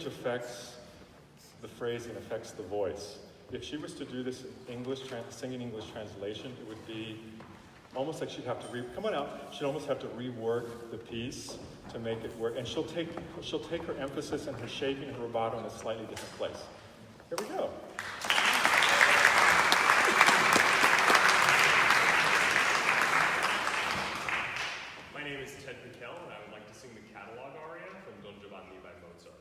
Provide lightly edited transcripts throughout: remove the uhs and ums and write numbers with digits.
affects the phrasing, affects the voice. If she was to do this singing English translation, it would be almost like she'd have to she'd almost have to rework the piece to make it work. And she'll take her emphasis and her shaping and her rubato in a slightly different place. Here we go. My name is Ted Pickell, and I would like to sing the catalog aria from Don Giovanni by Mozart.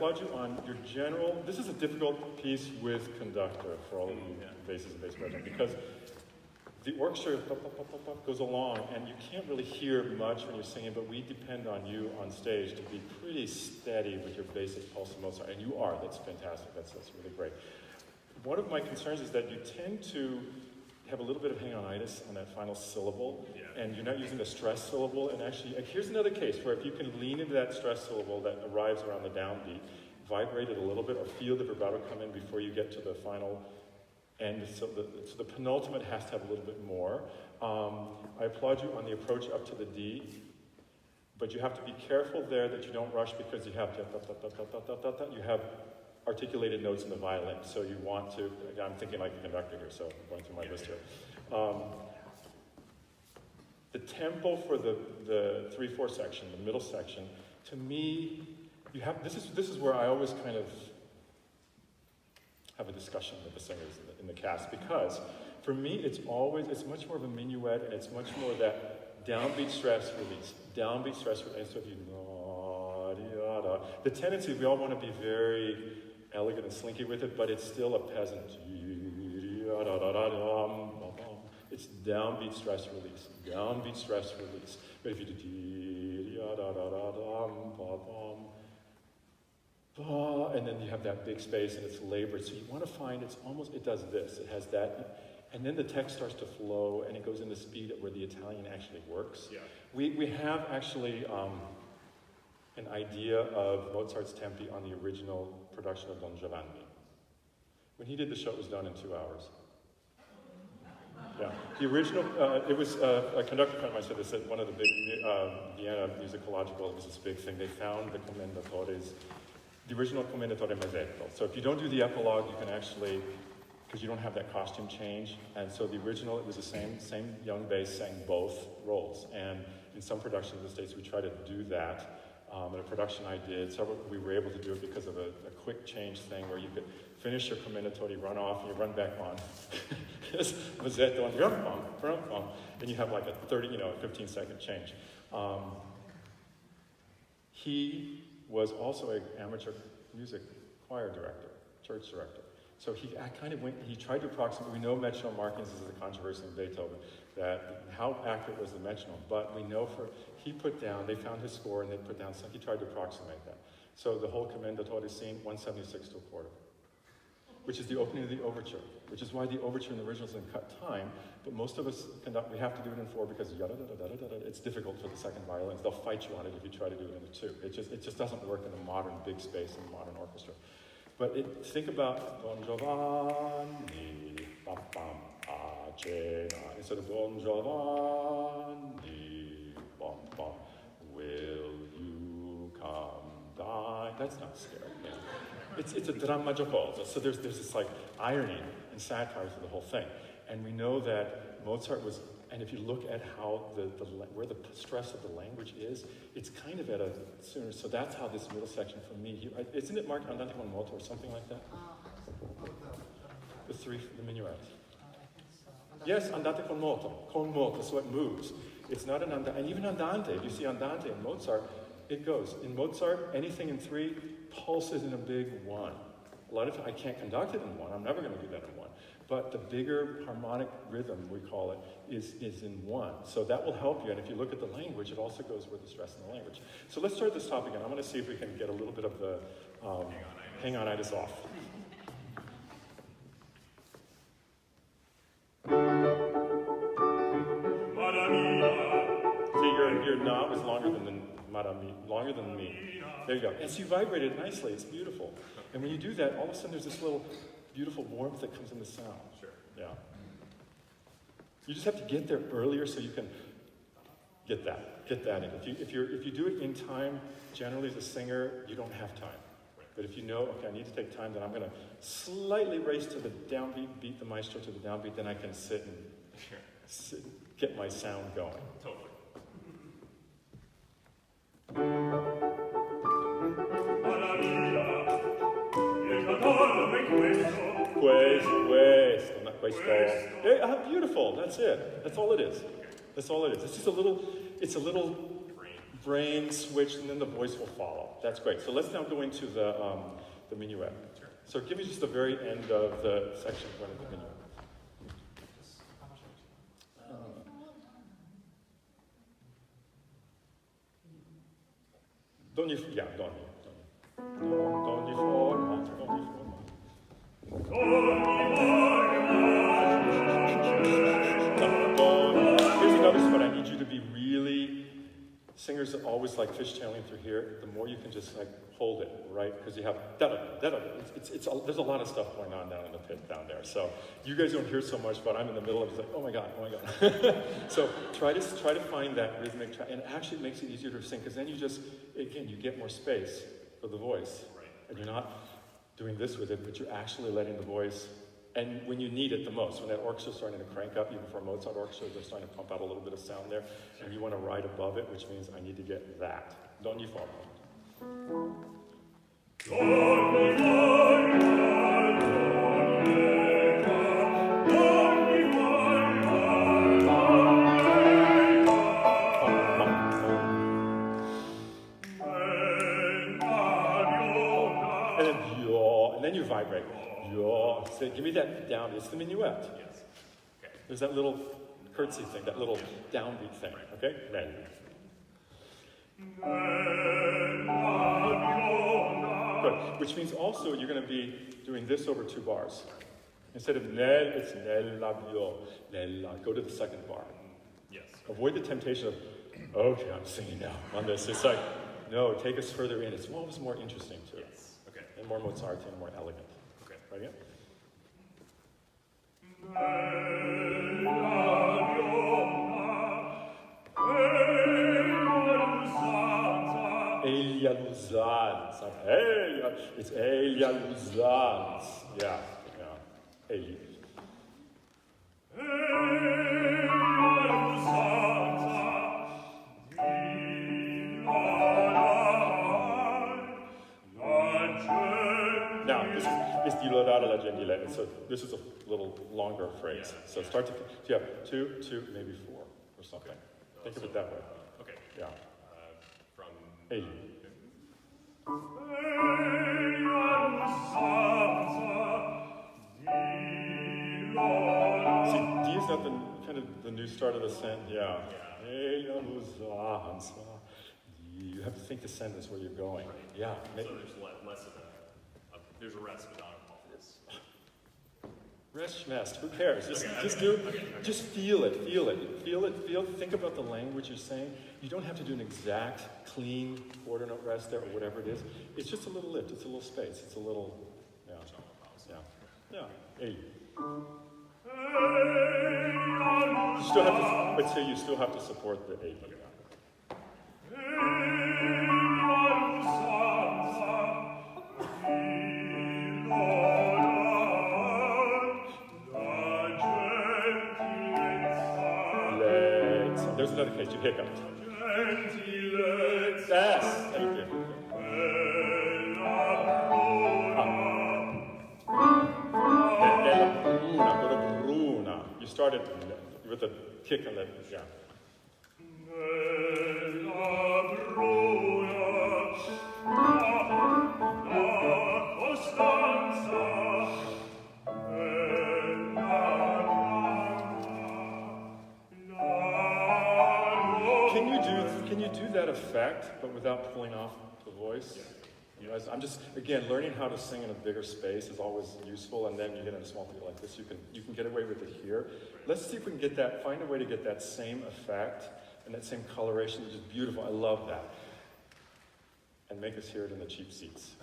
applaud you on your general, this is a difficult piece with conductor for all of you basses and bass players, because the orchestra goes along, and you can't really hear much when you're singing, but we depend on you on stage to be pretty steady with your basic pulse of Mozart, and you are. That's fantastic. That's really great. One of my concerns is that you tend to have a little bit of hang-on-itis on that final syllable, and you're not using the stress syllable, and actually, here's another case where if you can lean into that stress syllable that arrives around the downbeat, vibrate it a little bit, or feel the vibrato come in before you get to the final. And so the penultimate has to have a little bit more. I applaud you on the approach up to the D, but you have to be careful there that you don't rush, because you have you have articulated notes in the violin, so you want to, I'm thinking like the conductor here, so I'm going through my list here. The tempo for the 3/4 section, the middle section, to me, you have, this is where I always kind of have a discussion with the singers in the cast, because for me it's much more of a minuet, and it's much more that downbeat stress release, and so if you the tendency, we all want to be very elegant and slinky with it, but it's still a peasant. It's downbeat stress release, but if you do and then you have that big space, and it's labored. So you want to find it does this. It has that, and then the text starts to flow, and it goes into speed where the Italian actually works. Yeah. We have actually an idea of Mozart's tempi on the original production of Don Giovanni. When he did the show, it was done in 2 hours. Yeah, the original, it was a conductor friend of mine said this at one of the big Vienna musicological, it was this big thing. They found the commendatores. The original commendatore mazzetto. So if you don't do the epilogue, you can actually, because you don't have that costume change, and so the original, it was the same young bass sang both roles. And in some productions in the States, we try to do that. In a production I did, we were able to do it because of a quick change thing where you could finish your commendatore, run off, and you run back on. Mazzetto and rum, and you have like a 15-second change. He was also an amateur music choir director, church director. So he tried to approximate, we know metronome markings is a controversy in Beethoven, that how accurate was the metronome, but we know they found his score and they put down, so he tried to approximate that. So the whole commendatore scene, 176 to a quarter, which is the opening of the overture, which is why the overture in the original is in cut time, but most of us we have to do it in 4 because it's difficult for the second violins. They'll fight you on it if you try to do it in 2. It just doesn't work in a modern big space in a modern orchestra. But think about Don Giovanni, instead of Don Giovanni, will you come die? That's not scary. Yeah. It's a dramma giocosa, so there's this like irony and satire to the whole thing. And we know that Mozart was, and if you look at how where the stress of the language is, it's kind of at a sooner. So that's how this middle section for me, isn't it marked andante con moto or something like that? The minuets. Yes, andante con moto, so it moves. It's not an andante, and even andante, if you see andante in Mozart, it goes. In Mozart, anything in 3 pulses in a big 1. A lot of times I can't conduct it in 1, I'm never going to do that in 1. But the bigger harmonic rhythm, we call it, is in 1. So that will help you, and if you look at the language, it also goes with the stress in the language. So let's start this topic again. I'm going to see if we can get a little bit of the hang-on-itis off. See, your knob is longer than me. There you go. And so you vibrate it nicely. It's beautiful. And when you do that, all of a sudden there's this little beautiful warmth that comes in the sound. Sure. Yeah. You just have to get there earlier so you can get that in. If you do it in time, generally as a singer, you don't have time. But if you know, okay, I need to take time, then I'm going to slightly race to the downbeat, beat the maestro to the downbeat, then I can sit and get my sound going. Totally. Questo, not questo. Beautiful, that's it. That's all it is. It's just a little brain switch, and then the voice will follow. That's great. So let's now go into the minuet. Sure. So give me just the very end of the section one of the minuet. D'ogni forma. Here's another spot. I need you to be really, singers always like fishtailing through here. The more you can just like hold it, right? Because you have da-da. There's a lot of stuff going on down in the pit down there. So you guys don't hear so much, but I'm in the middle of it. It's like, oh my God. So try to find that rhythmic track, and it actually makes it easier to sing, because then you get more space for the voice. Right. And you're not doing this with it, but you're actually letting the voice, and when you need it the most, when that orchestra's starting to crank up, even for a Mozart orchestra, they're starting to pump out a little bit of sound there, and you want to ride above it, which means I need to get that. D'ogni forma. And then you vibrate. So give me that down. It's the minuet. Yes. Okay. There's that little curtsy thing, that little downbeat thing. Okay? Ready. Good. Which means also you're going to be doing this over 2 bars. Instead of nel, it's nella bio, nella. Go to the second bar. Yes. Avoid the temptation of, okay, I'm singing now on this. It's like, no, take us further in. It's always more interesting too. Yes. Okay. And more Mozartian and more elegant. Okay. Right again? Elia Luzans. It's Elia Luzans. Yeah. Elia. Now, this is di lodare la gentilezza. So this is a little longer phrase. Yeah. So start to, yeah, 2, maybe 4 or something. Think of it that way. Okay. Yeah. From Hey. See, D is not the kind of the new start of the sentence. Yeah. You have to think the sentence where you're going. Yeah. So there's less of there's a rest but not a pause. Rest, schmest, who cares? Just feel it. Think about the language you're saying. You don't have to do an exact, clean quarter note rest there or whatever it is. It's just a little lift, it's a little space, it's a little, yeah. Hey. You still have to, but say you still have to support the eight. There's another case, you hiccuped. Yes, thank you. Go to Bruna. You started with a kick on that, yeah. Can you do that effect, but without pulling off the voice? Yeah. You know, I'm just, again, learning how to sing in a bigger space is always useful, and then you get in a small theater like this, you can get away with it here. Let's see if we can get that, find a way to get that same effect and that same coloration, which is beautiful. I love that. And make us hear it in the cheap seats.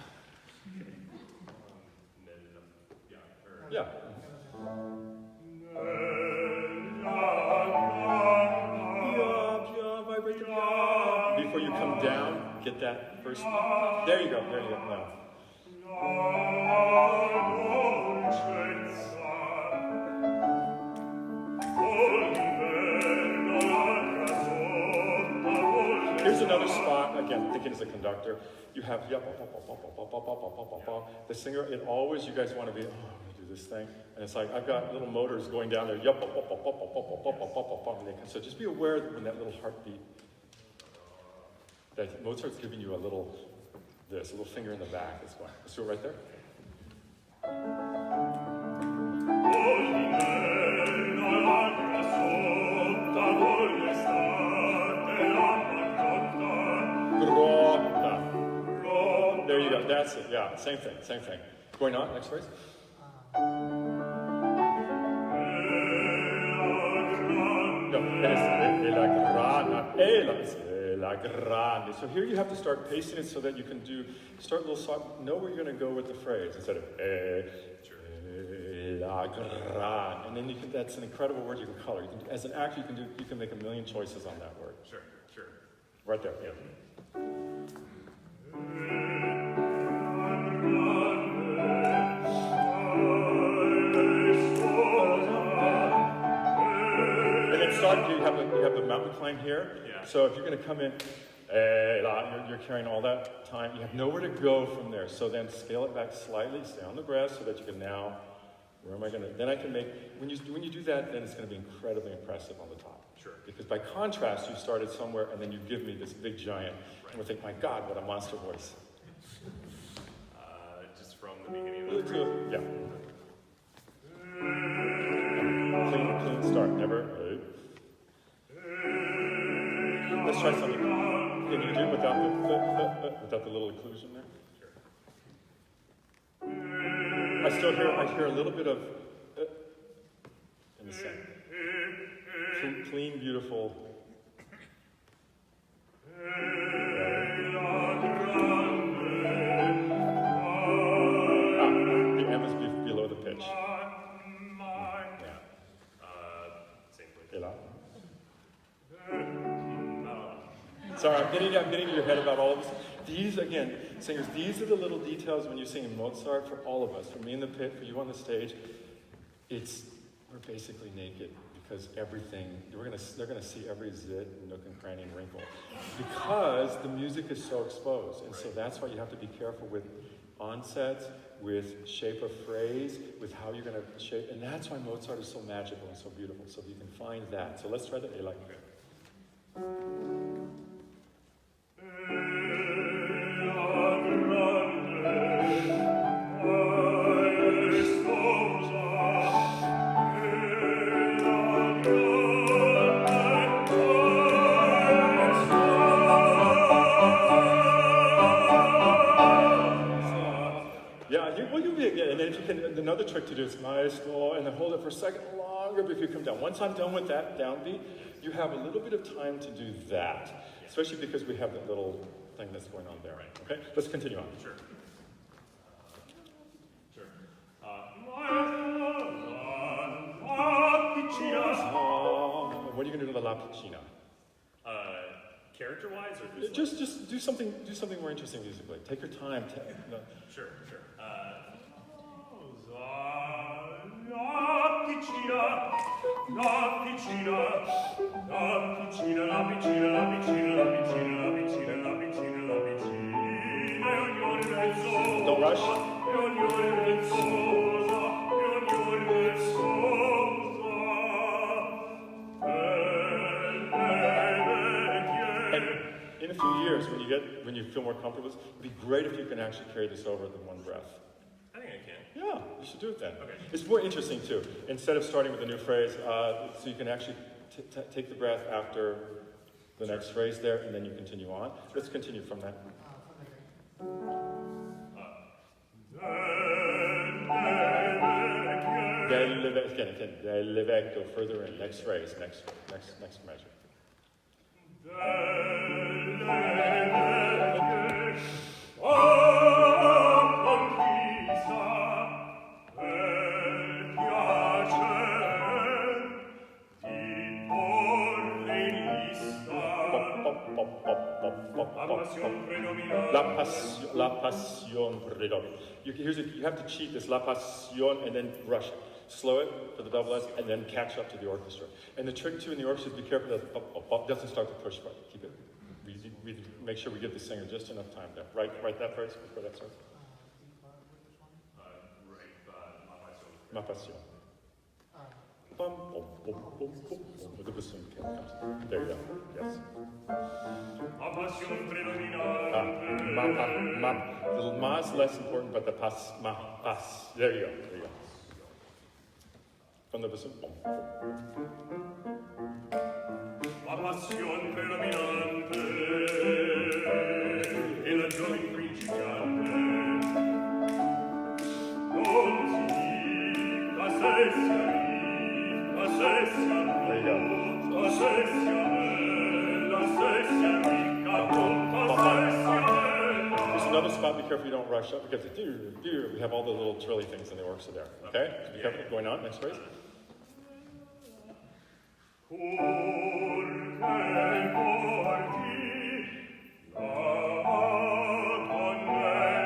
Yeah. Before you come down, get that first. There you go. Now. Here's another spot, again, thinking as a conductor. You have the singer, it always, you guys want to be, do this thing. And it's like, I've got little motors going down there. So just be aware that when that little heartbeat. that Mozart's giving you a little finger in the back as well. Let's do it right there. Grotta. There you go, that's it, yeah, same thing. Going on, next phrase. No, es la grana, la grande. So here you have to start pacing it so that you can start a little soft, know where you're going to go with the phrase instead of la grande. And then that's an incredible word you can color. As an actor, you can make a million choices on that word. Sure. Right there, yeah. You have the mountain climb here. Yeah. So if you're going to come in, you're carrying all that time. You have nowhere to go from there. So then scale it back slightly, stay on the breath so that you can now, where am I going to, then I can make, when you do that, then it's going to be incredibly impressive on the top. Sure. Because by contrast, you started somewhere and then you give me this big giant. Right. And we think, my God, what a monster voice. Just from the beginning of the Yeah. Clean start, never. Let's try something. Can you do it without the little occlusion there? Sure. I hear a little bit of in the second. Clean, beautiful. The M is below the pitch. Same place. Sorry, I'm getting into your head about all of this. These, again, singers, these are the little details when you sing in Mozart for all of us. For me in the pit, for you on the stage, we're basically naked because everything, they're gonna see every zit, nook and cranny and wrinkle. Because the music is so exposed. And so that's why you have to be careful with onsets, with shape of phrase, with how you're gonna shape. And that's why Mozart is so magical and so beautiful, so that you can find that. So let's try that. And then if you can, another trick to do is maestro, and then hold it for a second longer before you come down. Once I'm done with that downbeat, you have a little bit of time to do that, especially because we have that little thing that's going on there. Okay, let's continue on. Sure. What are you going to do to La Piccina? Character-wise, or just do something more interesting musically. Take your time. No. Sure. Don't rush. And in a few years, when you feel more comfortable, it'd be great if you can actually carry this over in one breath. I think I can. Yeah, you should do it then. Okay. It's more interesting too. Instead of starting with a new phrase, so you can actually take the breath after the next phrase there, and then you continue on. Let's continue from that. Del vecchio, further in, next phrase, next measure. La passion predomina. You have to cheat this la passion and then rush it. Slow it for the double S and then catch up to the orchestra. And the trick too in the orchestra is be careful that it doesn't start to push, but keep it. We make sure we give the singer just enough time there. Write that phrase before that starts. La passion. bum, bum, bum, bum, bum, bum, with the bassoon comes. There you go. Yes. Little ma is less important, but the pas, ma, pas. There you go. There you go. From the bassoon. Bum, bum. La passione predominante e la gioia principiante non si dica se sia ricca, se sia molta, se sia bella, se sia ricca, molta, se sia bella. There's another spot, be careful you don't rush up, because we have all the little trilly things in the orchestra there. Okay? So be careful. Going on, next phrase.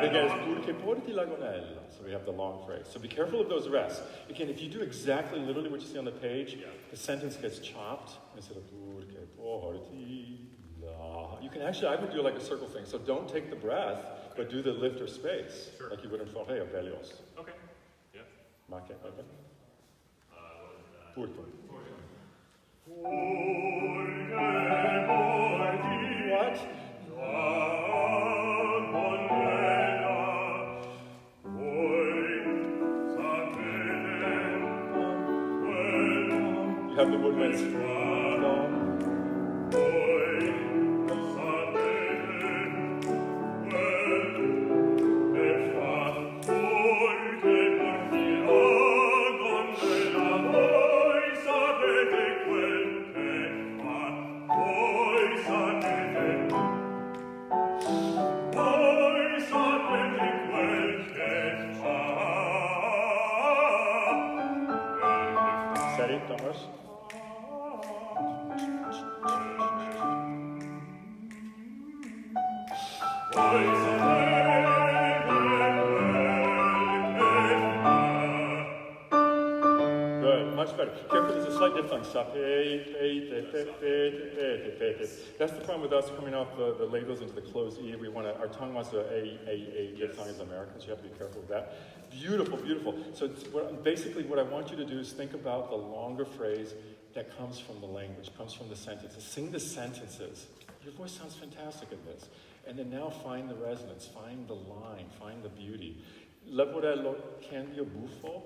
Again, it's purché porti la gonella. So we have the long phrase. So be careful of those rests. Again, if you do exactly literally what you see on the page, the sentence gets chopped instead of purché porti la. You can actually, I would do like a circle thing. So don't take the breath, but do the lift or space, like you would in forte or Berlioz. Okay. Yeah. Marque, okay. What is Purché. What? You have the woodwinds. Steady, don't rush. Good, much better. Careful, there's a slight diphthong. That's the problem with us coming off the labels into the closed E. Our tongue wants a diphthong as Americans. You have to be careful of that. Beautiful, beautiful. So basically what I want you to do is think about the longer phrase that comes from the language, comes from the sentences. Sing the sentences. Your voice sounds fantastic in this. And then now find the resonance, find the line, find the beauty. Leporello cambio buffo,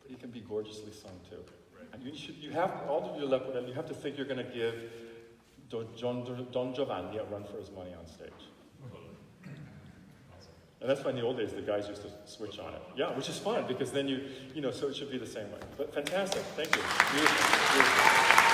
but it can be gorgeously sung too. Right. And you have, all of your leporello, you have to think you're going to give Don Giovanni a run for his money on stage. And that's why in the old days the guys used to switch on it. Yeah, which is fun because then so it should be the same way. But fantastic, thank you. Beautiful. Beautiful.